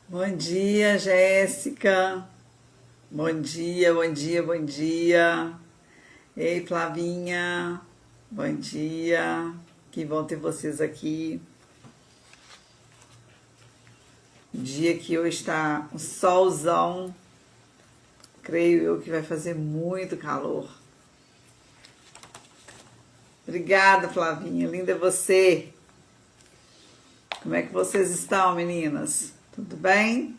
Bom dia, Jéssica. Bom dia, bom dia, bom dia. Ei, Flavinha. Bom dia. Que bom ter vocês aqui. Dia que hoje está um solzão. Creio eu que vai fazer muito calor. Obrigada, Flavinha. Linda é você. Como é que vocês estão, meninas? Tudo bem?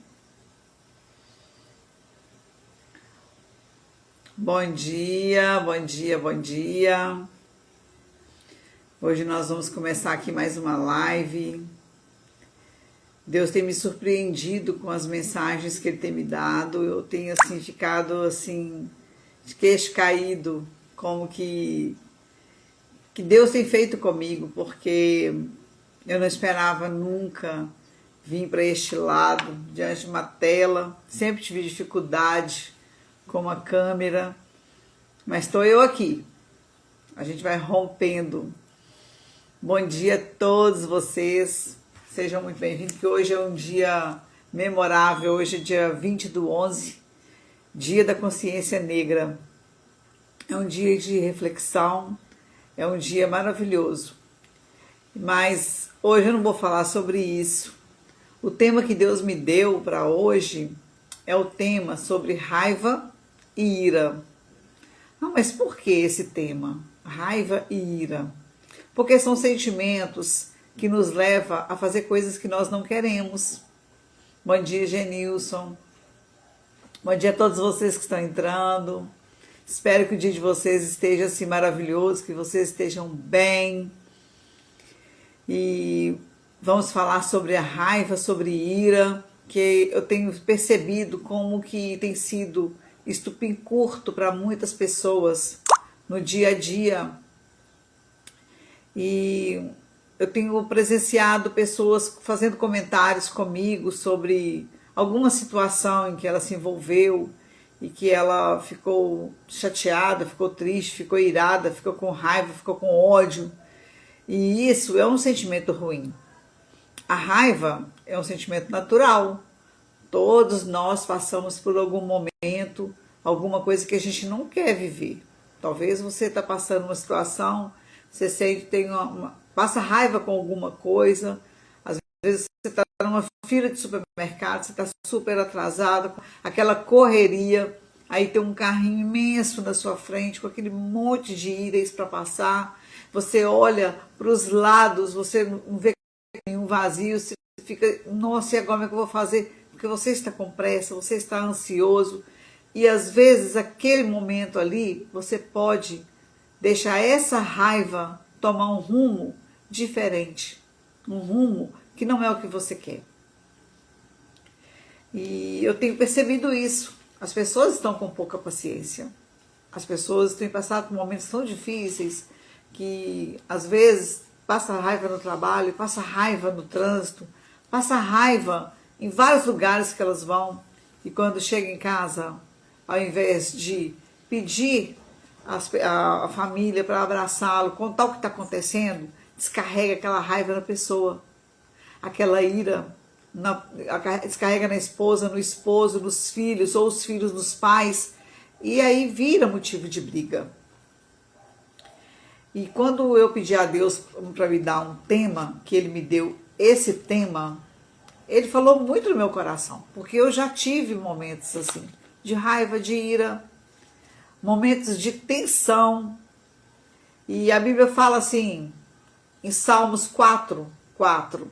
Bom dia, bom dia, bom dia. Hoje nós vamos começar aqui mais uma live. Deus tem me surpreendido com as mensagens que Ele tem me dado. Eu tenho assim ficado assim de queixo caído, como que Deus tem feito comigo, porque eu não esperava nunca vir para este lado, diante de uma tela. Sempre tive dificuldade com a câmera, mas estou eu aqui. A gente vai rompendo. Bom dia a todos vocês. Sejam muito bem-vindos, que hoje é um dia memorável. Hoje é dia 20/11, dia da consciência negra. É um dia de reflexão, é um dia maravilhoso. Mas hoje eu não vou falar sobre isso. O tema que Deus me deu para hoje é o tema sobre raiva e ira. Ah, mas por que esse tema? Raiva e ira. Porque são sentimentos que nos levam a fazer coisas que nós não queremos. Bom dia, Genilson. Bom dia a todos vocês que estão entrando. Espero que o dia de vocês esteja assim maravilhoso, que vocês estejam bem. E vamos falar sobre a raiva, sobre ira, que eu tenho percebido como que tem sido estupim curto para muitas pessoas no dia a dia. E eu tenho presenciado pessoas fazendo comentários comigo sobre alguma situação em que ela se envolveu e que ela ficou chateada, ficou triste, ficou irada, ficou com raiva, ficou com ódio. E isso é um sentimento ruim. A raiva é um sentimento natural. Todos nós passamos por algum momento, alguma coisa que a gente não quer viver. Talvez você está passando uma situação, você sente, passa raiva com alguma coisa. Às vezes você está numa fila de supermercado, você está super atrasado, aquela correria, aí tem um carrinho imenso na sua frente, com aquele monte de itens para passar. Você olha para os lados, você não vê nenhum vazio, você fica, nossa, e agora como é que eu vou fazer? Porque você está com pressa, você está ansioso. E às vezes, aquele momento ali, você pode deixar essa raiva tomar um rumo diferente. Um rumo que não é o que você quer. E eu tenho percebido isso. As pessoas estão com pouca paciência. As pessoas têm passado por momentos tão difíceis que, às vezes, passa raiva no trabalho, passa raiva no trânsito, passa raiva em vários lugares que elas vão. E quando chega em casa, ao invés de pedir a família para abraçá-lo, contar o que está acontecendo, descarrega aquela raiva na pessoa, aquela ira, descarrega na esposa, no esposo, nos filhos, ou os filhos nos pais, e aí vira motivo de briga. E quando eu pedi a Deus para me dar um tema, que Ele me deu esse tema, Ele falou muito no meu coração, porque eu já tive momentos assim, de raiva, de ira, momentos de tensão. E a Bíblia fala assim, em Salmos 4:4,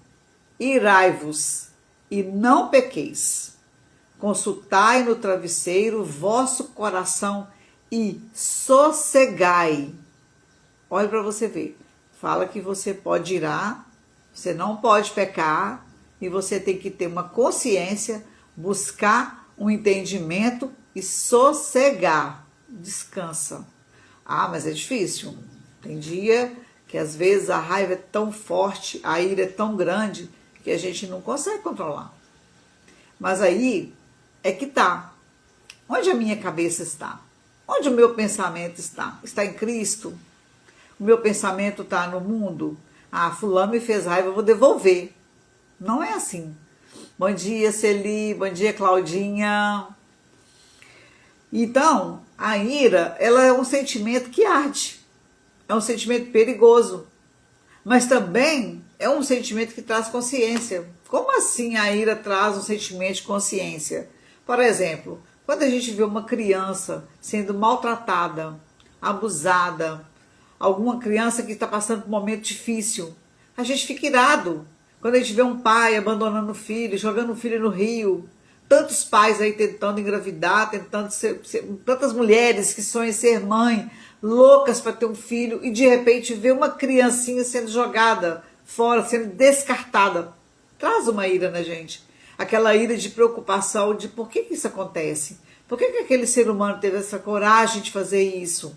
irai-vos e não pequeis, consultai no travesseiro vosso coração e sossegai. Olha para você ver, fala que você pode irar, você não pode pecar, e você tem que ter uma consciência, buscar um entendimento e sossegar, descansa. Ah, mas é difícil. Tem dia que às vezes a raiva é tão forte, a ira é tão grande, que a gente não consegue controlar. Mas aí é que tá. Onde a minha cabeça está? Onde o meu pensamento está? Está em Cristo? O meu pensamento está no mundo? Ah, fulano me fez raiva, eu vou devolver. Não é assim. Bom dia, Celi. Bom dia, Claudinha. Então, a ira, ela é um sentimento que arde. É um sentimento perigoso. Mas também é um sentimento que traz consciência. Como assim a ira traz um sentimento de consciência? Por exemplo, quando a gente vê uma criança sendo maltratada, abusada, alguma criança que está passando por um momento difícil, a gente fica irado. Quando a gente vê um pai abandonando o filho, jogando o filho no rio, tantos pais aí tentando engravidar, tentando tantas mulheres que sonham em ser mãe, loucas para ter um filho, e de repente vê uma criancinha sendo jogada fora, sendo descartada. Traz uma ira na gente. Aquela ira de preocupação de por que isso acontece? Por que aquele ser humano teve essa coragem de fazer isso?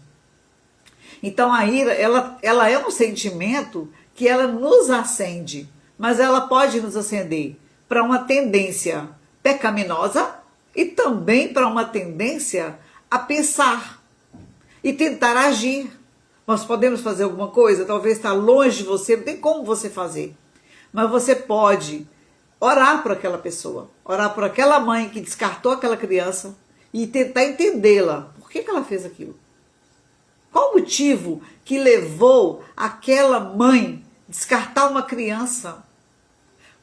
Então a ira, ela é um sentimento que ela nos acende, mas ela pode nos acender para uma tendência pecaminosa e também para uma tendência a pensar e tentar agir. Nós podemos fazer alguma coisa, talvez está longe de você, não tem como você fazer, mas você pode orar por aquela pessoa, orar por aquela mãe que descartou aquela criança e tentar entendê-la. Por que ela fez aquilo? Qual o motivo que levou aquela mãe a descartar uma criança?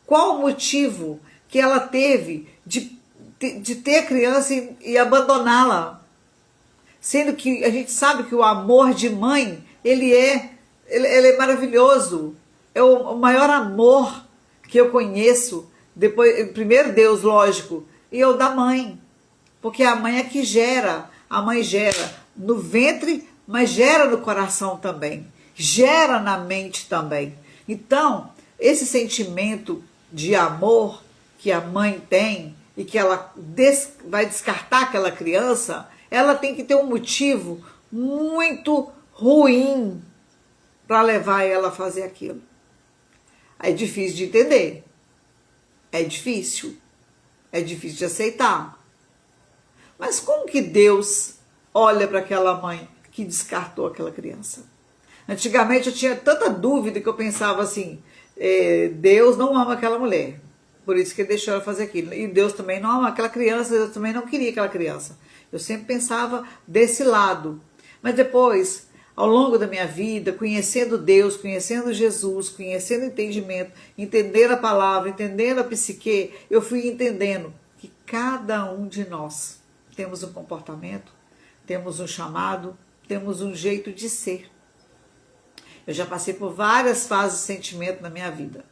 Qual o motivo que ela teve de ter a criança e abandoná-la? Sendo que a gente sabe que o amor de mãe, ele é maravilhoso. É o maior amor que eu conheço. Depois, primeiro Deus, lógico, e eu da mãe. Porque a mãe é que gera. A mãe gera no ventre, mas gera no coração também. Gera na mente também. Então, esse sentimento de amor que a mãe tem e que ela vai descartar aquela criança, ela tem que ter um motivo muito ruim para levar ela a fazer aquilo. É difícil de entender. É difícil de aceitar. Mas como que Deus olha para aquela mãe que descartou aquela criança? Antigamente eu tinha tanta dúvida que eu pensava assim, Deus não ama aquela mulher, por isso que ele deixou ela fazer aquilo. E Deus também não ama aquela criança, Deus também não queria aquela criança. Eu sempre pensava desse lado. Mas depois, ao longo da minha vida, conhecendo Deus, conhecendo Jesus, conhecendo o entendimento, entendendo a palavra, entendendo a psique, eu fui entendendo que cada um de nós temos um comportamento, temos um chamado, temos um jeito de ser. Eu já passei por várias fases de sentimento na minha vida.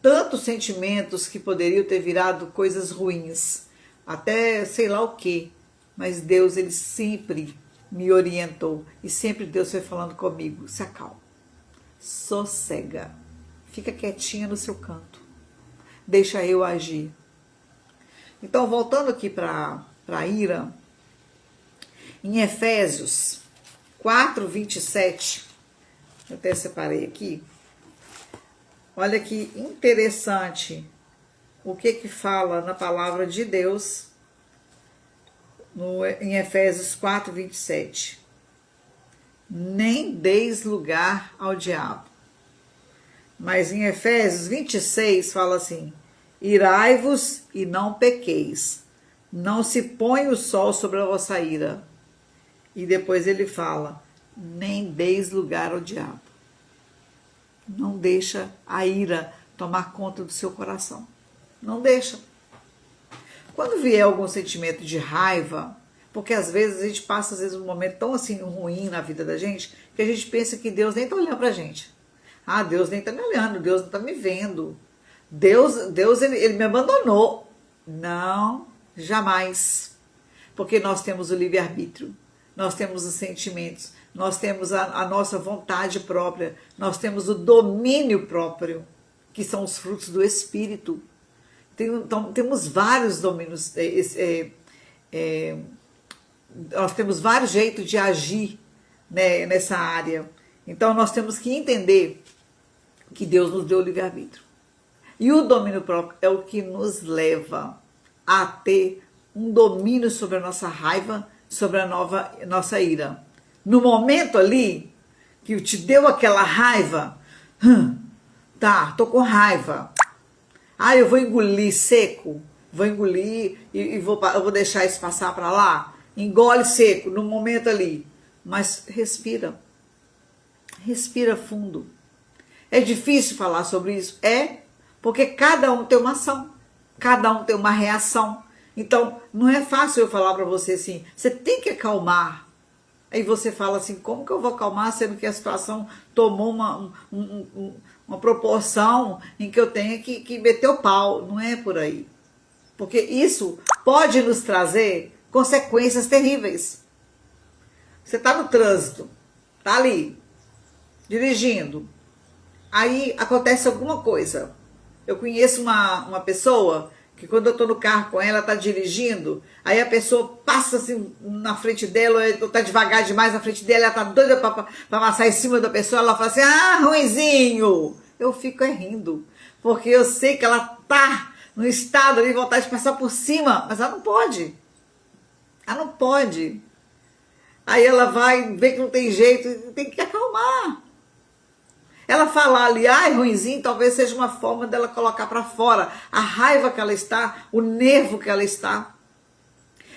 Tantos sentimentos que poderiam ter virado coisas ruins, até sei lá o quê. Mas Deus, ele sempre me orientou e sempre Deus foi falando comigo, se acalma, sossega, fica quietinha no seu canto, deixa eu agir. Então, voltando aqui para a ira, em Efésios 4:27, eu até separei aqui, olha que interessante o que fala na palavra de Deus em Efésios 4:27. Nem deis lugar ao diabo. Mas em Efésios 26 fala assim: irai-vos e não pequeis, não se põe o sol sobre a vossa ira. E depois ele fala: nem deis lugar ao diabo. Não deixa a ira tomar conta do seu coração. Não deixa. Quando vier algum sentimento de raiva, porque às vezes a gente passa um momento tão assim ruim na vida da gente, que a gente pensa que Deus nem está olhando pra gente. Ah, Deus nem está me olhando, Deus não está me vendo. Deus ele me abandonou. Não, jamais. Porque nós temos o livre-arbítrio, nós temos os sentimentos, nós temos a nossa vontade própria, nós temos o domínio próprio, que são os frutos do Espírito. Então, temos vários domínios, nós temos vários jeitos de agir, né, nessa área. Então, nós temos que entender que Deus nos deu o livre-arbítrio. E o domínio próprio é o que nos leva a ter um domínio sobre a nossa raiva, sobre a nossa ira. No momento ali, que te deu aquela raiva, tá, tô com raiva. Ah, eu vou engolir seco, vou engolir eu vou deixar isso passar para lá. Engole seco no momento ali, mas respira. Respira fundo. É difícil falar sobre isso? É, porque cada um tem uma ação, cada um tem uma reação. Então, não é fácil eu falar para você assim, você tem que acalmar. Aí você fala assim, como que eu vou acalmar, sendo que a situação tomou uma proporção em que eu tenho que meter o pau. Não é por aí. Porque isso pode nos trazer consequências terríveis. Você está no trânsito, está ali, dirigindo. Aí acontece alguma coisa. Eu conheço uma pessoa que quando eu tô no carro com ela, tá dirigindo, aí a pessoa passa assim na frente dela, ou tá devagar demais na frente dela, ela tá doida pra passar em cima da pessoa, ela fala assim, ah, ruinzinho. Eu fico rindo, porque eu sei que ela tá no estado ali, vontade de passar por cima, mas ela não pode. Ela não pode. Aí ela vai ver que não tem jeito, tem que acalmar. Ela falar ali, ai, ruinzinho, talvez seja uma forma dela colocar para fora a raiva que ela está, o nervo que ela está.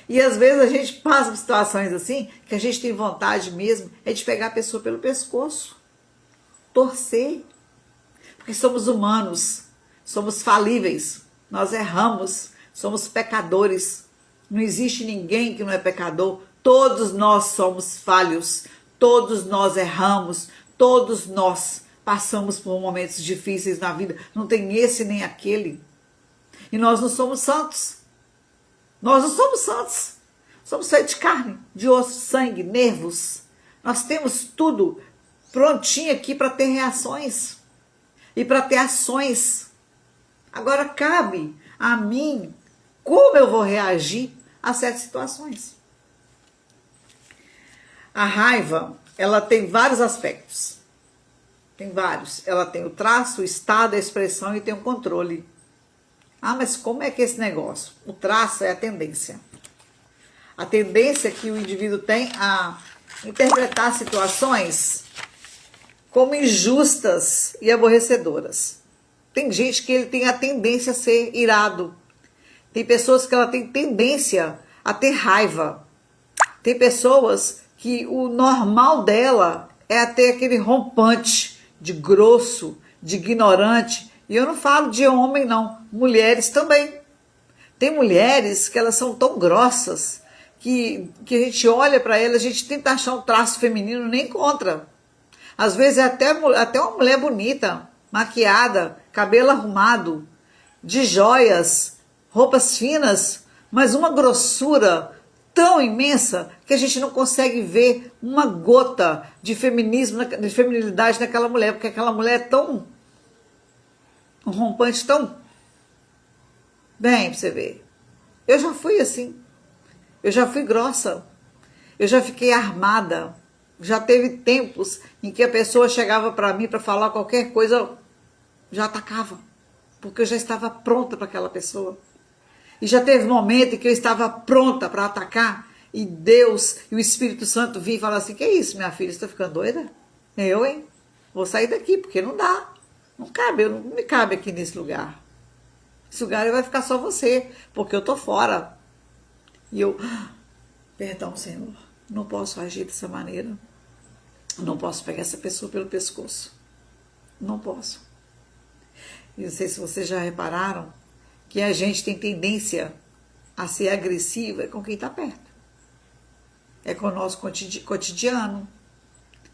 E às vezes a gente passa por situações assim, que a gente tem vontade mesmo, é de pegar a pessoa pelo pescoço, torcer. Porque somos humanos, somos falíveis, nós erramos, somos pecadores. Não existe ninguém que não é pecador, todos nós somos falhos, todos nós erramos, todos nós passamos por momentos difíceis na vida, não tem esse nem aquele. E nós não somos santos. Nós não somos santos. Somos feitos de carne, de osso, sangue, nervos. Nós temos tudo prontinho aqui para ter reações e para ter ações. Agora cabe a mim como eu vou reagir a certas situações. A raiva, ela tem vários aspectos. Tem vários. Ela tem o traço, o estado, a expressão e tem o controle. Ah, mas como é que é esse negócio? O traço é a tendência. A tendência que o indivíduo tem a interpretar situações como injustas e aborrecedoras. Tem gente que ele tem a tendência a ser irado. Tem pessoas que ela tem tendência a ter raiva. Tem pessoas que o normal dela é ter aquele rompante de grosso, de ignorante. E eu não falo de homem, não. Mulheres também. Tem mulheres que elas são tão grossas que a gente olha para elas, a gente tenta achar um traço feminino, nem encontra. Às vezes é até uma mulher bonita, maquiada, cabelo arrumado, de joias, roupas finas, mas uma grossura tão imensa que a gente não consegue ver uma gota de feminismo, de feminilidade naquela mulher, porque aquela mulher é tão um rompante tão bem pra você ver. Eu já fui assim. Eu já fui grossa. Eu já fiquei armada. Já teve tempos em que a pessoa chegava para mim para falar qualquer coisa, eu já atacava, porque eu já estava pronta para aquela pessoa. E já teve momento em que eu estava pronta para atacar, e Deus e o Espírito Santo vinham e falaram assim, que é isso, minha filha, você está ficando doida? Eu, hein? Vou sair daqui, porque não dá. Não cabe, não me cabe aqui nesse lugar. Esse lugar vai ficar só você, porque eu tô fora. E eu, perdão, Senhor, não posso agir dessa maneira. Não posso pegar essa pessoa pelo pescoço. Não posso. E não sei se vocês já repararam que a gente tem tendência a ser agressiva com quem está perto. É com o nosso cotidiano.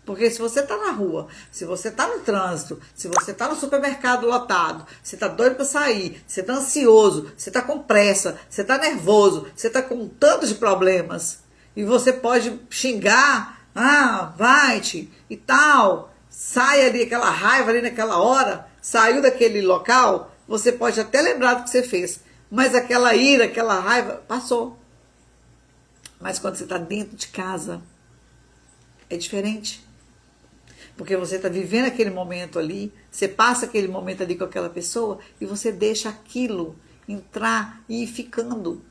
Porque se você está na rua, se você está no trânsito, se você está no supermercado lotado, você está doido para sair, você está ansioso, você está com pressa, você está nervoso, você está com tantos de problemas, e você pode xingar, vai-te e tal, sai ali aquela raiva ali naquela hora, saiu daquele local, você pode até lembrar do que você fez, mas aquela ira, aquela raiva, passou. Mas quando você está dentro de casa, é diferente. Porque você está vivendo aquele momento ali, você passa aquele momento ali com aquela pessoa e você deixa aquilo entrar e ir ficando.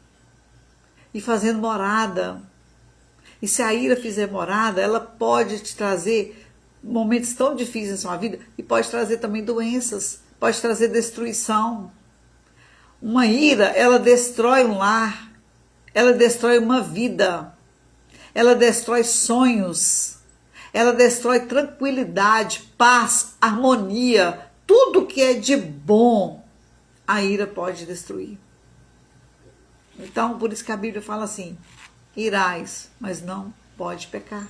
E fazendo morada. E se a ira fizer morada, ela pode te trazer momentos tão difíceis na sua vida e pode trazer também doenças, pode trazer destruição. Uma ira, ela destrói um lar, ela destrói uma vida, ela destrói sonhos, ela destrói tranquilidade, paz, harmonia, tudo que é de bom, a ira pode destruir. Então, por isso que a Bíblia fala assim, irais, mas não pode pecar.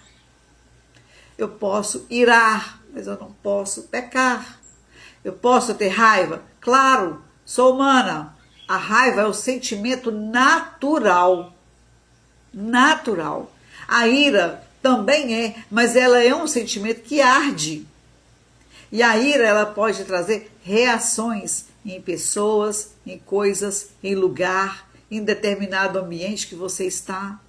Eu posso irar, mas eu não posso pecar. Eu posso ter raiva? Claro, sou humana. A raiva é o sentimento natural. Natural. A ira também é, mas ela é um sentimento que arde. E a ira, ela pode trazer reações em pessoas, em coisas, em lugar, em determinado ambiente que você está.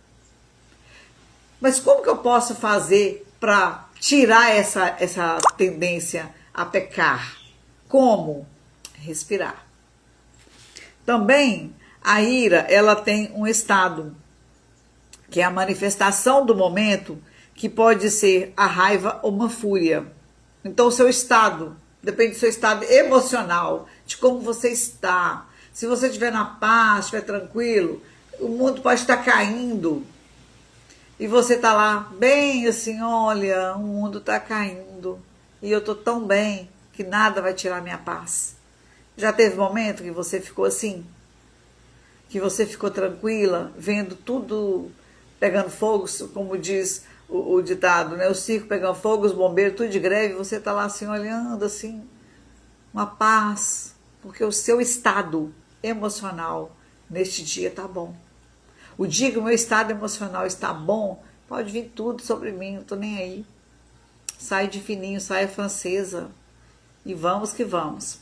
Mas como que eu posso fazer para tirar essa tendência a pecar? Como? Respirar. Também a ira, ela tem um estado, que é a manifestação do momento, que pode ser a raiva ou uma fúria. Então o seu estado, depende do seu estado emocional, de como você está. Se você estiver na paz, estiver tranquilo, o mundo pode estar caindo. E você está lá bem assim, olha, o mundo está caindo. E eu estou tão bem que nada vai tirar minha paz. Já teve momento que você ficou assim? Que você ficou tranquila, vendo tudo pegando fogo, como diz o ditado, né? O circo pegando fogo, os bombeiros, tudo de greve, você está lá assim, olhando assim, uma paz, porque o seu estado emocional neste dia está bom. O dia que o meu estado emocional está bom, pode vir tudo sobre mim, não estou nem aí. Sai de fininho, sai francesa e vamos que vamos.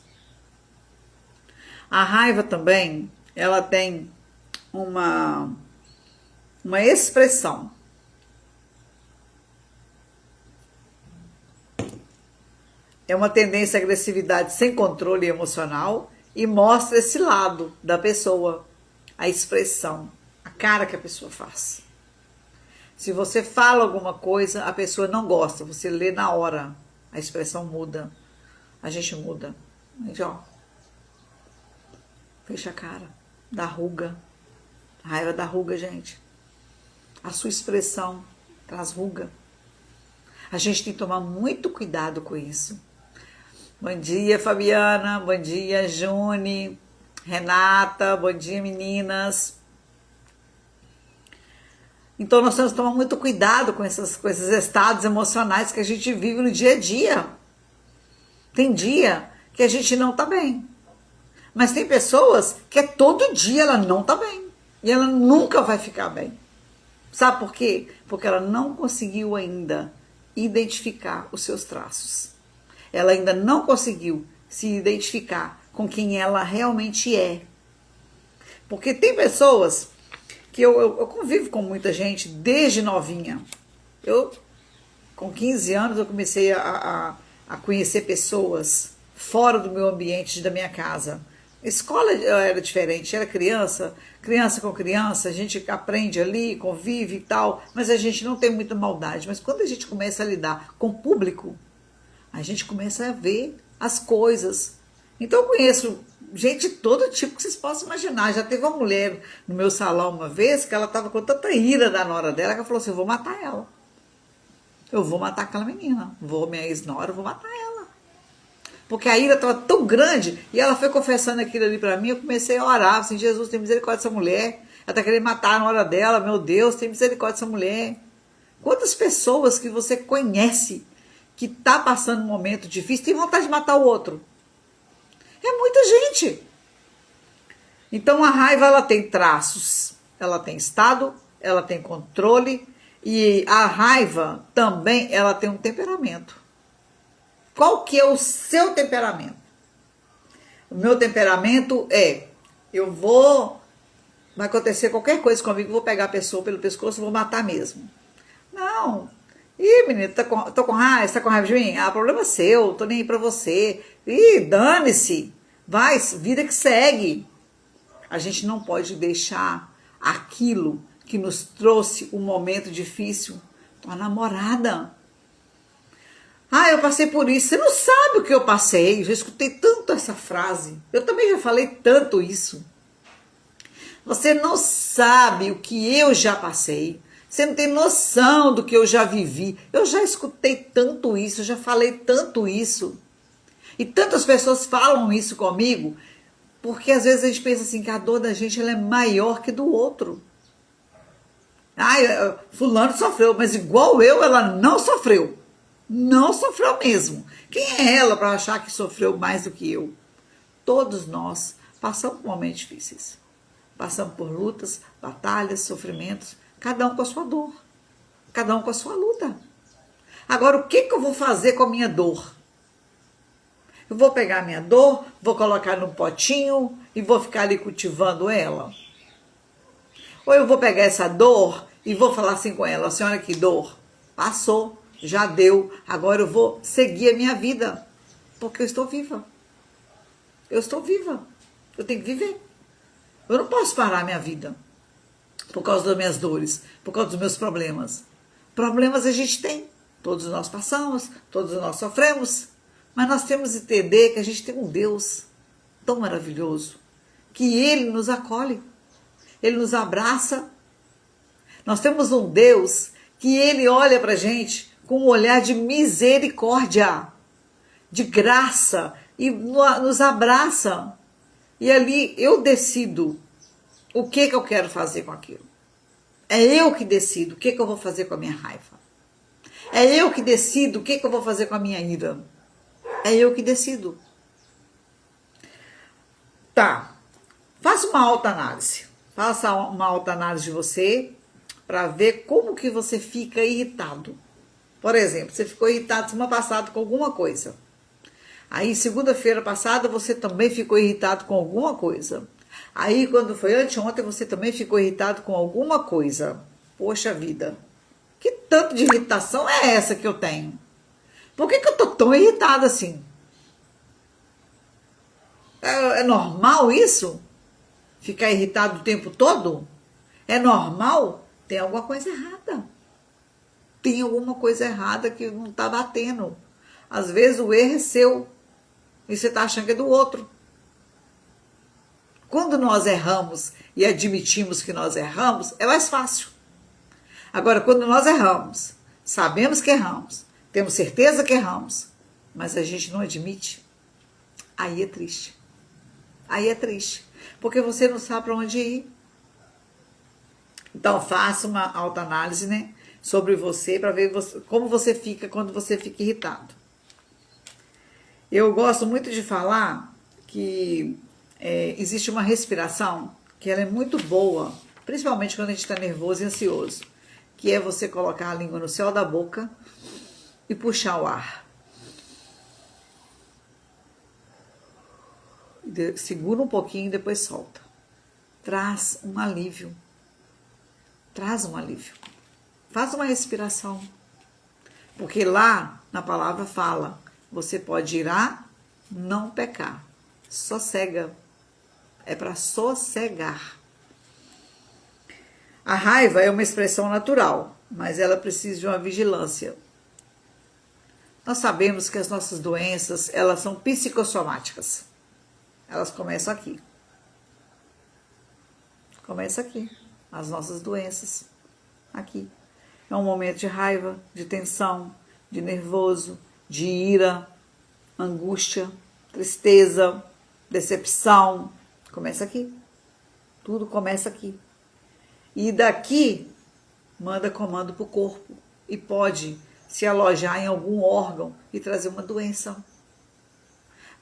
A raiva também, ela tem uma expressão. É uma tendência à agressividade sem controle emocional e mostra esse lado da pessoa, a expressão, a cara que a pessoa faz. Se você fala alguma coisa, a pessoa não gosta, você lê na hora, a expressão muda, a gente muda. A gente, ó, fecha a cara, dá ruga, a raiva dá ruga, gente. A sua expressão traz ruga. A gente tem que tomar muito cuidado com isso. Bom dia, Fabiana. Bom dia, Juni. Renata. Bom dia, meninas. Então, nós temos que tomar muito cuidado com esses estados emocionais que a gente vive no dia a dia. Tem dia que a gente não tá bem. Mas tem pessoas que todo dia ela não tá bem. E ela nunca vai ficar bem. Sabe por quê? Porque ela não conseguiu ainda identificar os seus traços. Ela ainda não conseguiu se identificar com quem ela realmente é. Porque tem pessoas que eu convivo com muita gente desde novinha. Com 15 anos, eu comecei a conhecer pessoas fora do meu ambiente, da minha casa. Escola era diferente, era criança com criança, a gente aprende ali, convive e tal, mas a gente não tem muita maldade. Mas quando a gente começa a lidar com o público, a gente começa a ver as coisas. Então eu conheço gente de todo tipo que vocês possam imaginar. Já teve uma mulher no meu salão uma vez que ela estava com tanta ira da nora dela que ela falou assim, eu vou matar ela. Eu vou matar aquela menina. Minha ex-nora, eu vou matar ela. Porque a ira estava tão grande e ela foi confessando aquilo ali para mim, eu comecei a orar, assim, Jesus, tem misericórdia dessa mulher. Ela está querendo matar a nora dela, meu Deus, tem misericórdia dessa mulher. Quantas pessoas que você conhece que está passando um momento difícil, tem vontade de matar o outro. É muita gente. Então a raiva, ela tem traços, ela tem estado, ela tem controle e a raiva também, ela tem um temperamento. Qual que é o seu temperamento? O meu temperamento vai acontecer qualquer coisa comigo, vou pegar a pessoa pelo pescoço e vou matar mesmo. Não. Ih, menino, tô com raiva, você tá com raiva de mim? Ah, problema seu, tô nem aí pra você. Ih, dane-se. Vai, vida que segue. A gente não pode deixar aquilo que nos trouxe um momento difícil. Tua namorada. Ah, eu passei por isso. Você não sabe o que eu passei. Já escutei tanto essa frase. Eu também já falei tanto isso. Você não sabe o que eu já passei. Você não tem noção do que eu já vivi. Eu já escutei tanto isso, eu já falei tanto isso. E tantas pessoas falam isso comigo, porque às vezes a gente pensa assim, que a dor da gente ela é maior que do outro. Ah, fulano sofreu, mas igual eu, ela não sofreu. Não sofreu mesmo. Quem é ela para achar que sofreu mais do que eu? Todos nós passamos por momentos difíceis. Passamos por lutas, batalhas, sofrimentos, cada um com a sua dor, cada um com a sua luta. Agora, o que eu vou fazer com a minha dor? Eu vou pegar a minha dor, vou colocar num potinho e vou ficar ali cultivando ela? Ou eu vou pegar essa dor e vou falar assim com ela, senhora, que dor? Passou, já deu, agora eu vou seguir a minha vida, porque eu estou viva. Eu estou viva, eu tenho que viver. Eu não posso parar a minha vida por causa das minhas dores, por causa dos meus problemas. Problemas a gente tem, todos nós passamos, todos nós sofremos, mas nós temos que entender que a gente tem um Deus tão maravilhoso, que Ele nos acolhe, Ele nos abraça. Nós temos um Deus que Ele olha para a gente com um olhar de misericórdia, de graça, e nos abraça. E ali eu decido o que eu quero fazer com aquilo. É eu que decido o que eu vou fazer com a minha raiva. É eu que decido o que eu vou fazer com a minha ira. É eu que decido. Tá. Faça uma autoanálise. Faça uma autoanálise de você para ver como que você fica irritado. Por exemplo, você ficou irritado semana passada com alguma coisa. Aí, segunda-feira passada, você também ficou irritado com alguma coisa. Aí, quando foi anteontem, você também ficou irritado com alguma coisa. Poxa vida, que tanto de irritação é essa que eu tenho? Por que eu tô tão irritada assim? É normal isso? Ficar irritado o tempo todo? É normal? Tem alguma coisa errada. Tem alguma coisa errada que não tá batendo. Às vezes o erro é seu. E você está achando que é do outro. Quando nós erramos e admitimos que nós erramos, é mais fácil. Agora, quando nós erramos, sabemos que erramos, temos certeza que erramos, mas a gente não admite, aí é triste. Aí é triste. Porque você não sabe para onde ir. Então, faça uma autoanálise, né, sobre você, para ver como você fica quando você fica irritado. Eu gosto muito de falar que existe uma respiração que ela é muito boa, principalmente quando a gente está nervoso e ansioso, que é você colocar a língua no céu da boca e puxar o ar. Segura um pouquinho e depois solta. Traz um alívio. Traz um alívio. Faz uma respiração. Porque lá na palavra fala, você pode irar, não pecar. Sossega. É para sossegar. A raiva é uma expressão natural, mas ela precisa de uma vigilância. Nós sabemos que as nossas doenças, elas são psicossomáticas. Elas começam aqui. Começa aqui. As nossas doenças. Aqui. É um momento de raiva, de tensão, de nervoso, de ira, angústia, tristeza, decepção. Começa aqui. Tudo começa aqui. E daqui, manda comando para o corpo. E pode se alojar em algum órgão e trazer uma doença.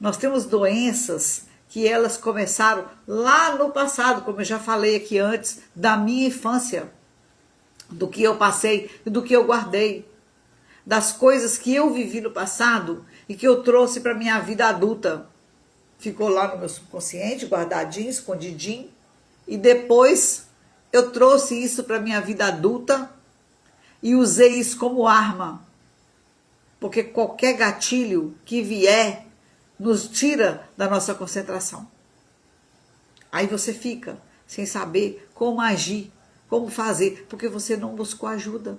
Nós temos doenças que elas começaram lá no passado, como eu já falei aqui antes, da minha infância, do que eu passei e do que eu guardei, das coisas que eu vivi no passado e que eu trouxe para a minha vida adulta. Ficou lá no meu subconsciente, guardadinho, escondidinho, e depois eu trouxe isso para a minha vida adulta e usei isso como arma, porque qualquer gatilho que vier nos tira da nossa concentração. Aí você fica sem saber como agir, como fazer, porque você não buscou ajuda.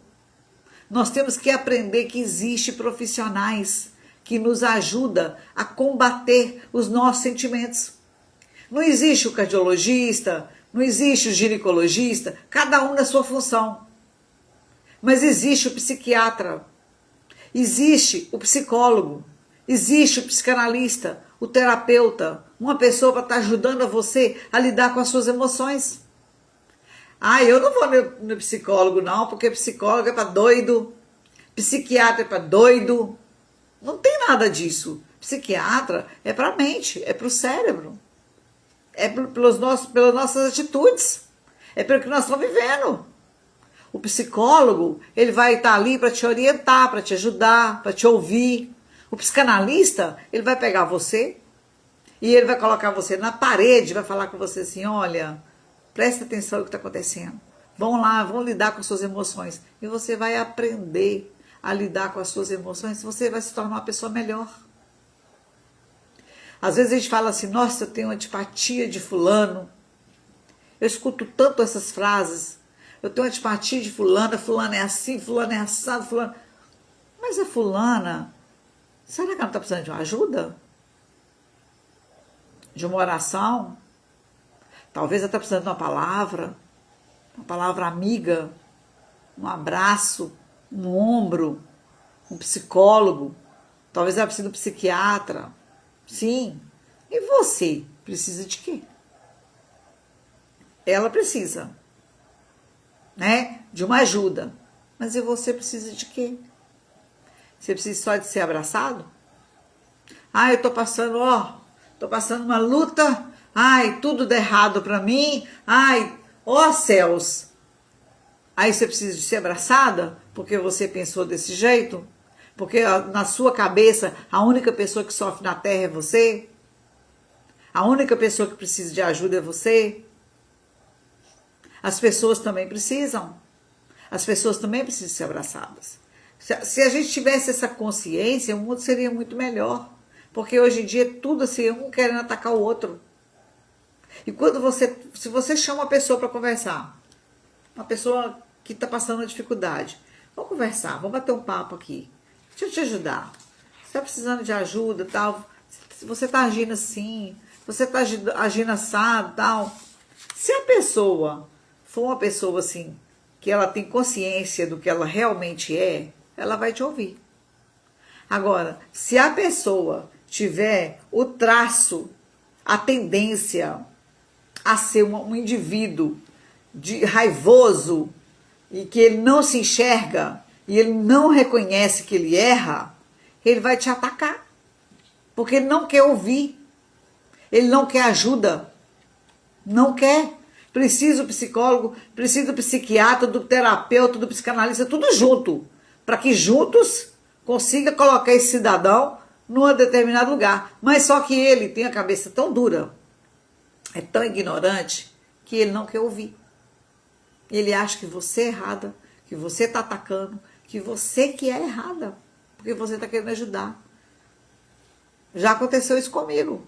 Nós temos que aprender que existe profissionais que nos ajudam a combater os nossos sentimentos. Não existe o cardiologista, não existe o ginecologista, cada um na sua função. Mas existe o psiquiatra, existe o psicólogo, existe o psicanalista, o terapeuta, uma pessoa para estar ajudando a você a lidar com as suas emoções. Eu não vou no psicólogo não, porque psicólogo é para doido, psiquiatra é para doido. Não tem nada disso. Psiquiatra é para a mente, é para o cérebro. É pelas nossas atitudes. É pelo que nós estamos vivendo. O psicólogo, ele vai estar ali para te orientar, para te ajudar, para te ouvir. O psicanalista, ele vai pegar você e ele vai colocar você na parede, vai falar com você assim, olha, presta atenção no que está acontecendo. Vão lá, vão lidar com as suas emoções. E você vai aprender a lidar com as suas emoções, você vai se tornar uma pessoa melhor. Às vezes a gente fala assim, nossa, eu tenho antipatia de fulano. Eu escuto tanto essas frases. Eu tenho antipatia de fulana, fulano é assim, fulano é assado, fulano... Mas a fulana, será que ela não está precisando de uma ajuda? De uma oração? Talvez ela está precisando de uma palavra amiga, um abraço, um ombro, um psicólogo. Talvez ela precise de um psiquiatra. Sim. E você precisa de quê? Ela precisa, né? De uma ajuda. Mas e você precisa de quê? Você precisa só de ser abraçado? Eu tô passando uma luta. Tudo dá errado para mim. Céus. Aí você precisa de ser abraçada porque você pensou desse jeito? Porque na sua cabeça a única pessoa que sofre na terra é você? A única pessoa que precisa de ajuda é você? As pessoas também precisam. As pessoas também precisam ser abraçadas. Se a gente tivesse essa consciência, o mundo seria muito melhor. Porque hoje em dia é tudo assim, um querendo atacar o outro. E se você chama uma pessoa para conversar, uma pessoa que está passando uma dificuldade, vamos conversar, vamos bater um papo aqui. Deixa eu te ajudar. Você está precisando de ajuda, tal. Você está agindo assim, você está agindo assado, tal. Se a pessoa for uma pessoa assim, que ela tem consciência do que ela realmente é, ela vai te ouvir. Agora, se a pessoa tiver o traço, a tendência a ser um indivíduo raivoso e que ele não se enxerga e ele não reconhece que ele erra, ele vai te atacar. Porque ele não quer ouvir. Ele não quer ajuda. Não quer. Precisa do psicólogo, precisa do psiquiatra, do terapeuta, do psicanalista, tudo junto. Para que juntos consiga colocar esse cidadão num determinado lugar. Mas só que ele tem a cabeça tão dura, é tão ignorante, que ele não quer ouvir. Ele acha que você é errada, que você está atacando, que você que é errada, porque você está querendo ajudar. Já aconteceu isso comigo.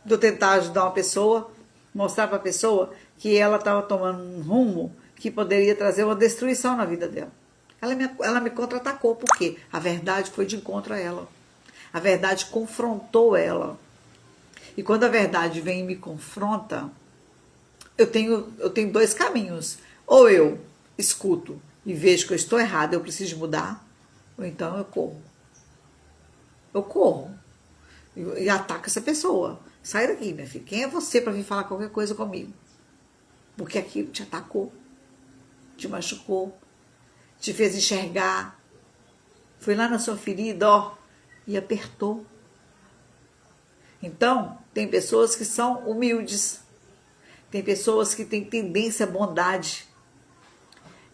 De eu tentar ajudar uma pessoa, mostrar para a pessoa que ela estava tomando um rumo que poderia trazer uma destruição na vida dela. Ela me contra-atacou, porque a verdade foi de encontro a ela. A verdade confrontou ela. E quando a verdade vem e me confronta, eu tenho dois caminhos. Ou eu escuto e vejo que eu estou errada, eu preciso mudar, ou então eu corro. Eu corro e ataco essa pessoa. Sai daqui, minha filha. Quem é você para vir falar qualquer coisa comigo? Porque aquilo te atacou, te machucou, te fez enxergar. Foi lá na sua ferida, e apertou. Então, tem pessoas que são humildes. Tem pessoas que têm tendência à bondade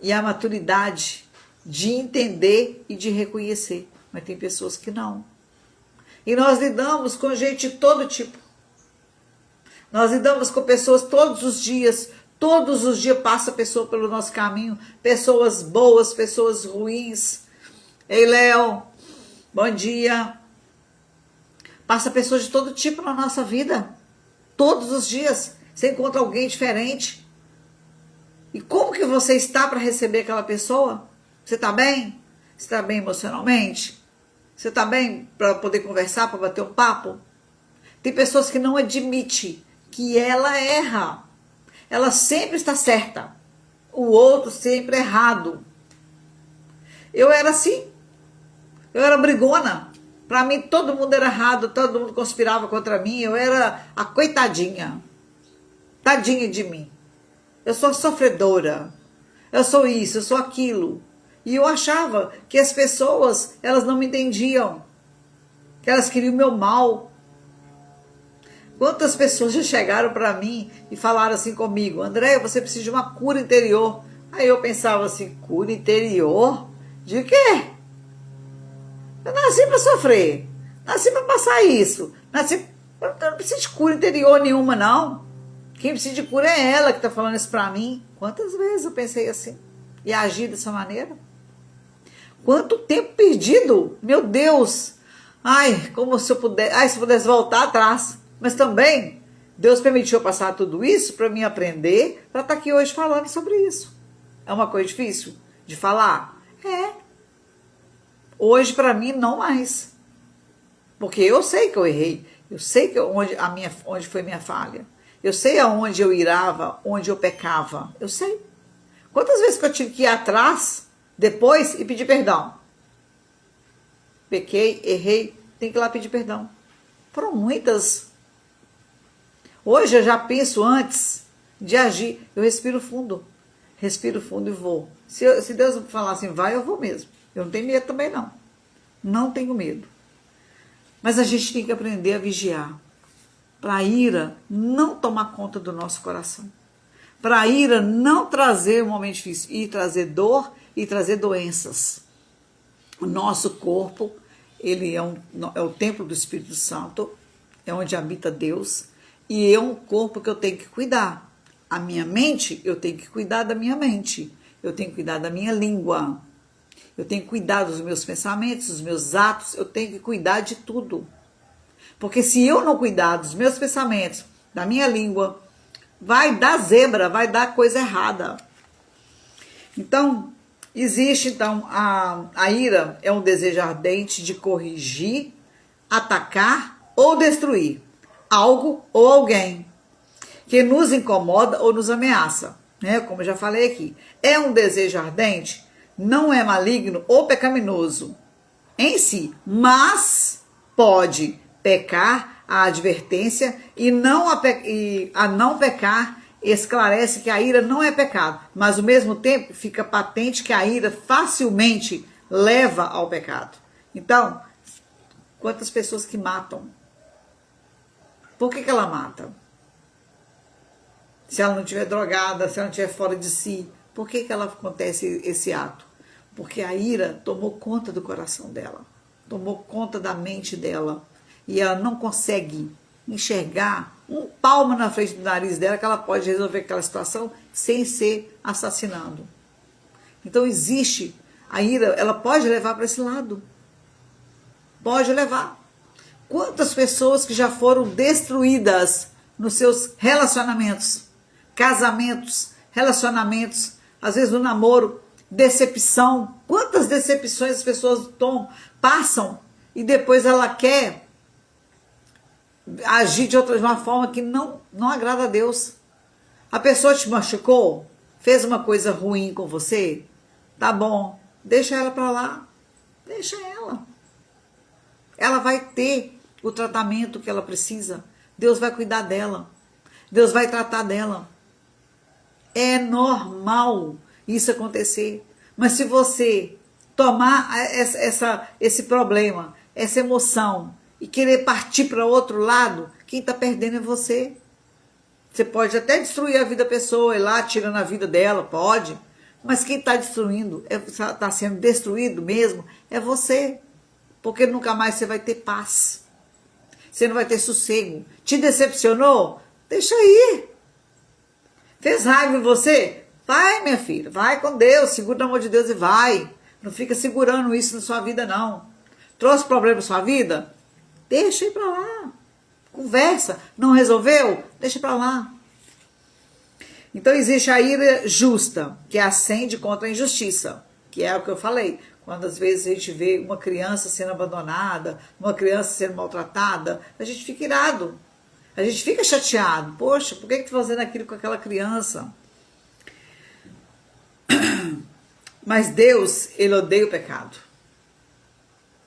e à maturidade de entender e de reconhecer. Mas tem pessoas que não. E nós lidamos com gente de todo tipo. Nós lidamos com pessoas todos os dias passa pessoa pelo nosso caminho, pessoas boas, pessoas ruins. Ei, Léo, bom dia. Passa pessoas de todo tipo na nossa vida, todos os dias. Você encontra alguém diferente. E como que você está para receber aquela pessoa? Você está bem? Você está bem emocionalmente? Você está bem para poder conversar, para bater um papo? Tem pessoas que não admitem que ela erra. Ela sempre está certa. O outro sempre errado. Eu era assim. Eu era brigona. Para mim todo mundo era errado, todo mundo conspirava contra mim. Eu era a coitadinha. Tadinha de mim. Eu sou sofredora. Eu sou isso, eu sou aquilo. E eu achava que as pessoas, elas não me entendiam. Que elas queriam o meu mal. Quantas pessoas já chegaram para mim e falaram assim comigo: André, você precisa de uma cura interior. Aí eu pensava assim: cura interior? De quê? Eu nasci para sofrer. Nasci para passar isso. Eu não preciso de cura interior nenhuma, não. Quem precisa de cura é ela que está falando isso para mim. Quantas vezes eu pensei assim e agi dessa maneira? Quanto tempo perdido, meu Deus. Ai, como se eu pudesse, se eu pudesse voltar atrás. Mas também, Deus permitiu eu passar tudo isso para mim aprender, para estar aqui hoje falando sobre isso. É uma coisa difícil de falar? É. Hoje, para mim, não mais. Porque eu sei que eu errei. Eu sei que onde foi minha falha. Eu sei aonde eu irava, onde eu pecava. Eu sei. Quantas vezes que eu tive que ir atrás, depois, e pedir perdão? Pequei, errei, tem que ir lá pedir perdão. Foram muitas. Hoje eu já penso antes de agir. Eu respiro fundo e vou. Se Deus falar assim, vai, eu vou mesmo. Eu não tenho medo também, não. Não tenho medo. Mas a gente tem que aprender a vigiar. Para a ira não tomar conta do nosso coração. Para a ira não trazer um momento difícil. E trazer dor e trazer doenças. O nosso corpo, ele é o templo do Espírito Santo. É onde habita Deus. E é um corpo que eu tenho que cuidar. A minha mente, eu tenho que cuidar da minha mente. Eu tenho que cuidar da minha língua. Eu tenho que cuidar dos meus pensamentos, dos meus atos. Eu tenho que cuidar de tudo. Porque se eu não cuidar dos meus pensamentos, da minha língua, vai dar zebra, vai dar coisa errada. Então, existe a ira é um desejo ardente de corrigir, atacar ou destruir algo ou alguém que nos incomoda ou nos ameaça, né? Como eu já falei aqui, é um desejo ardente, não é maligno ou pecaminoso em si, mas pode pecar a advertência e a não pecar esclarece que a ira não é pecado, mas ao mesmo tempo fica patente que a ira facilmente leva ao pecado. Então, quantas pessoas que matam? Por que ela mata? Se ela não estiver drogada, se ela não estiver fora de si, por que ela acontece esse ato? Porque a ira tomou conta do coração dela, tomou conta da mente dela, e ela não consegue enxergar um palmo na frente do nariz dela que ela pode resolver aquela situação sem ser assassinando. Então existe, a ira, ela pode levar para esse lado. Pode levar. Quantas pessoas que já foram destruídas nos seus relacionamentos, casamentos, relacionamentos, às vezes no namoro, decepção. Quantas decepções as pessoas passam e depois ela quer agir de uma forma que não agrada a Deus. A pessoa te machucou, fez uma coisa ruim com você, tá bom, deixa ela para lá, deixa ela. Ela vai ter o tratamento que ela precisa. Deus vai cuidar dela. Deus vai tratar dela. É normal isso acontecer. Mas se você tomar esse problema, essa emoção, e querer partir para outro lado, quem está perdendo é você. Você pode até destruir a vida da pessoa, ir lá tirando a vida dela, pode. Mas quem está destruindo, está sendo destruído mesmo, é você. Porque nunca mais você vai ter paz. Você não vai ter sossego. Te decepcionou? Deixa aí. Fez raiva em você? Vai, minha filha, vai com Deus, segura o amor de Deus e vai. Não fica segurando isso na sua vida, não. Trouxe problema na sua vida? Deixa ir para lá. Conversa. Não resolveu? Deixa para lá. Então existe a ira justa, que acende contra a injustiça, que é o que eu falei. Quando às vezes a gente vê uma criança sendo abandonada, uma criança sendo maltratada, a gente fica irado, a gente fica chateado. Poxa, por que tu tá fazendo aquilo com aquela criança? Mas Deus, Ele odeia o pecado,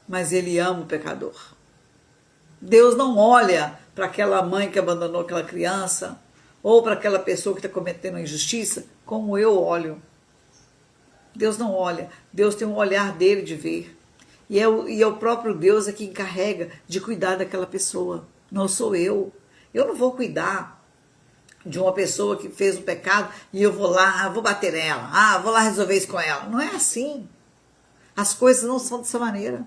mas Ele ama o pecador. Deus não olha para aquela mãe que abandonou aquela criança, ou para aquela pessoa que está cometendo injustiça, como eu olho. Deus não olha, Deus tem um olhar dele de ver. E é o próprio Deus que encarrega de cuidar daquela pessoa. Não sou eu. Eu não vou cuidar de uma pessoa que fez um pecado e eu vou lá, vou bater nela, vou lá resolver isso com ela. Não é assim. As coisas não são dessa maneira.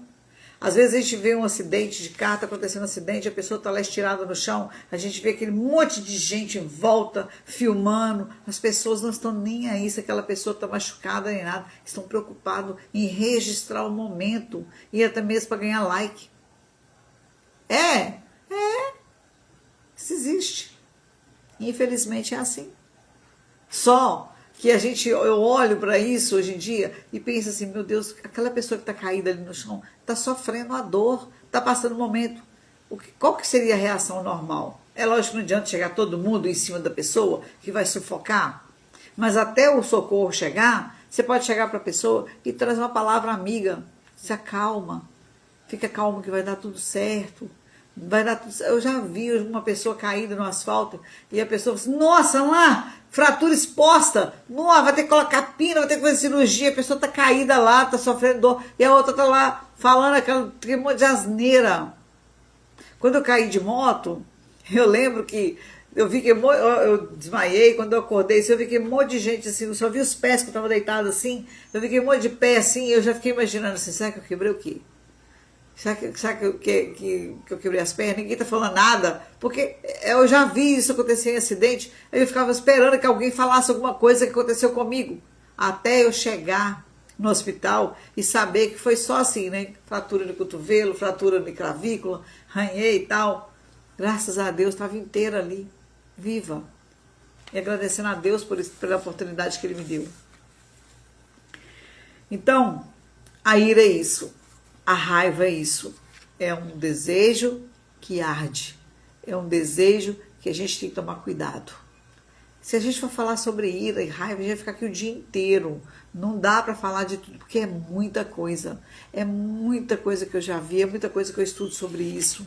Às vezes a gente vê um acidente de carro, está acontecendo um acidente, a pessoa está lá estirada no chão, a gente vê aquele monte de gente em volta, filmando, as pessoas não estão nem aí se aquela pessoa está machucada nem nada, estão preocupados em registrar o momento e até mesmo para ganhar like. Isso existe. Infelizmente é assim. Só que eu olho para isso hoje em dia e penso assim, meu Deus, aquela pessoa que está caída ali no chão está sofrendo a dor, está passando um momento. Qual que seria a reação normal? É lógico que não adianta chegar todo mundo em cima da pessoa que vai sufocar, mas até o socorro chegar, você pode chegar para a pessoa e trazer uma palavra amiga, se acalma, fica calmo que vai dar tudo certo. Vai dar tudo certo. Eu já vi uma pessoa caída no asfalto e a pessoa falou assim, nossa, lá, fratura exposta, nossa, vai ter que colocar pina, vai ter que fazer cirurgia, a pessoa tá caída lá, tá sofrendo dor, e a outra tá lá falando aquele monte de asneira. Quando eu caí de moto, eu lembro que eu vi que eu desmaiei, quando eu acordei, eu vi que um monte de gente assim, eu só vi os pés que eu tava deitado assim, eu vi que um monte de pé assim, eu já fiquei imaginando assim, será que eu quebrei o quê? Será que eu quebrei as pernas? Ninguém tá falando nada, porque eu já vi isso acontecer em acidente, aí eu ficava esperando que alguém falasse alguma coisa que aconteceu comigo, até eu chegar no hospital e saber que foi só assim, né? Fratura no cotovelo, fratura na clavícula, ranhei e tal. Graças a Deus, estava inteira ali, viva. E agradecendo a Deus pela oportunidade que Ele me deu. Então, a ira é isso. A raiva é isso. É um desejo que arde. É um desejo que a gente tem que tomar cuidado. Se a gente for falar sobre ira e raiva, a gente vai ficar aqui o dia inteiro. Não dá para falar de tudo, porque é muita coisa. É muita coisa que eu já vi, é muita coisa que eu estudo sobre isso.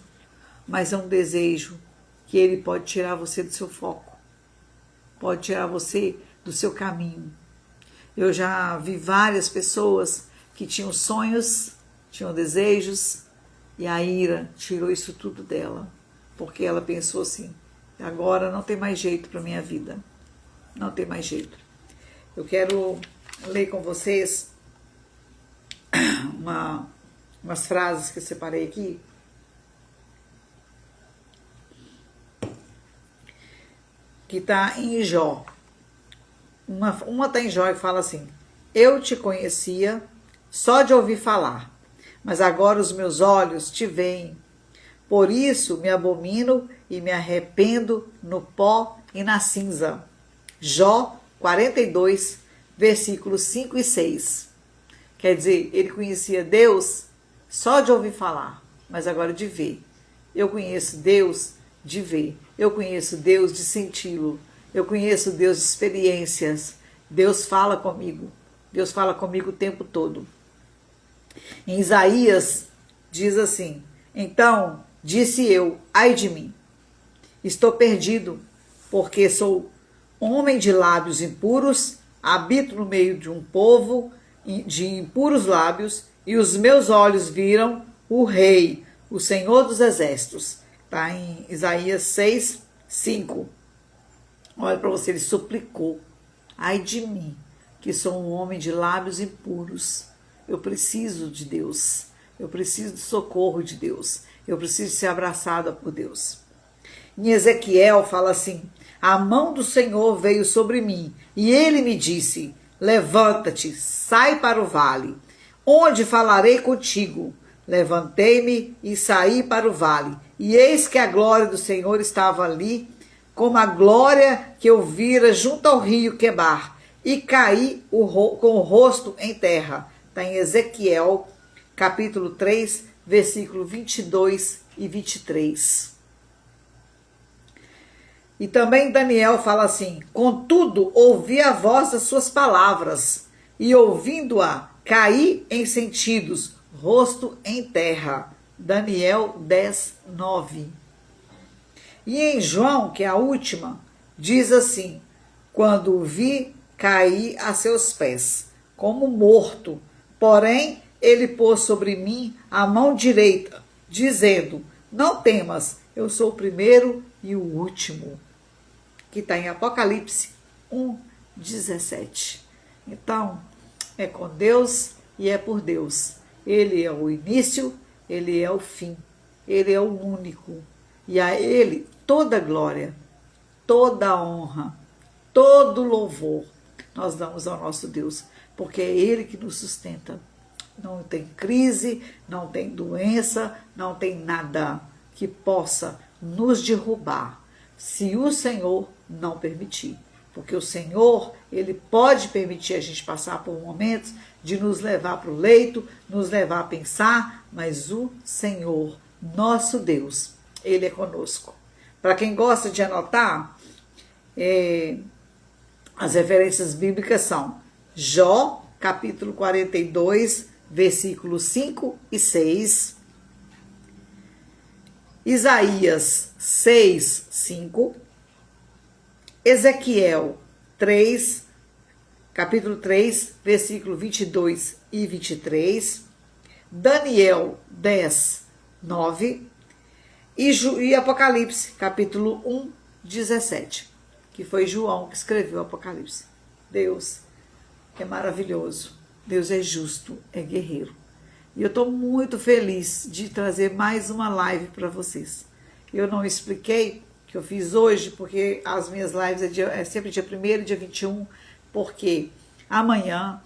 Mas é um desejo que ele pode tirar você do seu foco. Pode tirar você do seu caminho. Eu já vi várias pessoas que tinham sonhos, tinham desejos, e a ira tirou isso tudo dela. Porque ela pensou assim, agora não tem mais jeito para minha vida. Não tem mais jeito. Eu quero ler com vocês umas frases que eu separei aqui. Que está em Jó. Uma está em Jó e fala assim, eu te conhecia só de ouvir falar, mas agora os meus olhos te veem. Por isso me abomino e me arrependo no pó e na cinza. Jó 42, versículos 5 e 6. Quer dizer, ele conhecia Deus só de ouvir falar, mas agora de ver. Eu conheço Deus de ver. Eu conheço Deus de senti-lo. Eu conheço Deus de experiências. Deus fala comigo. Deus fala comigo o tempo todo. Em Isaías diz assim, então disse eu, ai de mim, estou perdido, porque sou homem de lábios impuros, habito no meio de um povo de impuros lábios, e os meus olhos viram o Rei, o Senhor dos Exércitos. Está em Isaías 6, 5. Olha para você, ele suplicou, ai de mim, que sou um homem de lábios impuros. Eu preciso de Deus, eu preciso do socorro de Deus, eu preciso ser abraçada por Deus. Em Ezequiel fala assim, a mão do Senhor veio sobre mim, e ele me disse, levanta-te, sai para o vale, onde falarei contigo. Levantei-me e saí para o vale, e eis que a glória do Senhor estava ali, como a glória que eu vira junto ao rio Quebar, e caí com o rosto em terra. está em Ezequiel, capítulo 3, versículo 22 e 23. E também Daniel fala assim: contudo, ouvi a voz das suas palavras, e ouvindo-a, caí em sentidos, rosto em terra. Daniel 10, 9. E em João, que é a última, diz assim: quando o vi, caí a seus pés, como morto. Porém, ele pôs sobre mim a mão direita, dizendo: não temas, eu sou o primeiro e o último. Que está em Apocalipse 1, 17. Então, é com Deus e é por Deus. Ele é o início, ele é o fim, ele é o único. E a ele toda glória, toda honra, todo louvor nós damos ao nosso Deus, porque é ele que nos sustenta. Não tem crise, não tem doença, não tem nada que possa nos derrubar, se o Senhor não permitir. Porque o Senhor, ele pode permitir a gente passar por momentos de nos levar para o leito, nos levar a pensar, mas o Senhor, nosso Deus, ele é conosco. Para quem gosta de anotar, as referências bíblicas são Jó, capítulo 42, versículos 5 e 6, Isaías 6, 5, Ezequiel 3, capítulo 3, versículo 22 e 23, Daniel 10, 9 e Apocalipse, capítulo 1, 17, que foi João que escreveu o Apocalipse. Deus é maravilhoso, Deus é justo, é guerreiro. E eu estou muito feliz de trazer mais uma live para vocês. Eu não expliquei que eu fiz hoje, porque as minhas lives é sempre dia 1º e dia 21, porque amanhã,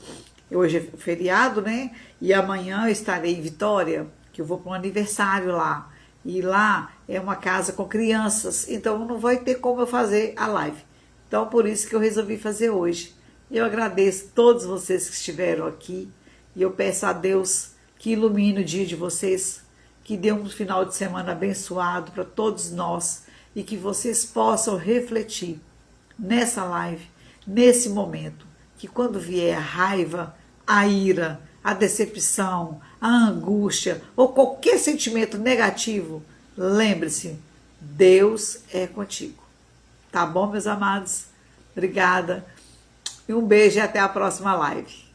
hoje é feriado, né? E amanhã eu estarei em Vitória, que eu vou para um aniversário lá. E lá é uma casa com crianças, então não vai ter como eu fazer a live. Então, por isso que eu resolvi fazer hoje. Eu agradeço a todos vocês que estiveram aqui e eu peço a Deus que ilumine o dia de vocês, que dê um final de semana abençoado para todos nós e que vocês possam refletir nessa live, nesse momento, que quando vier a raiva, a ira, a decepção, a angústia ou qualquer sentimento negativo, lembre-se, Deus é contigo. Tá bom, meus amados? Obrigada. E um beijo e até a próxima live.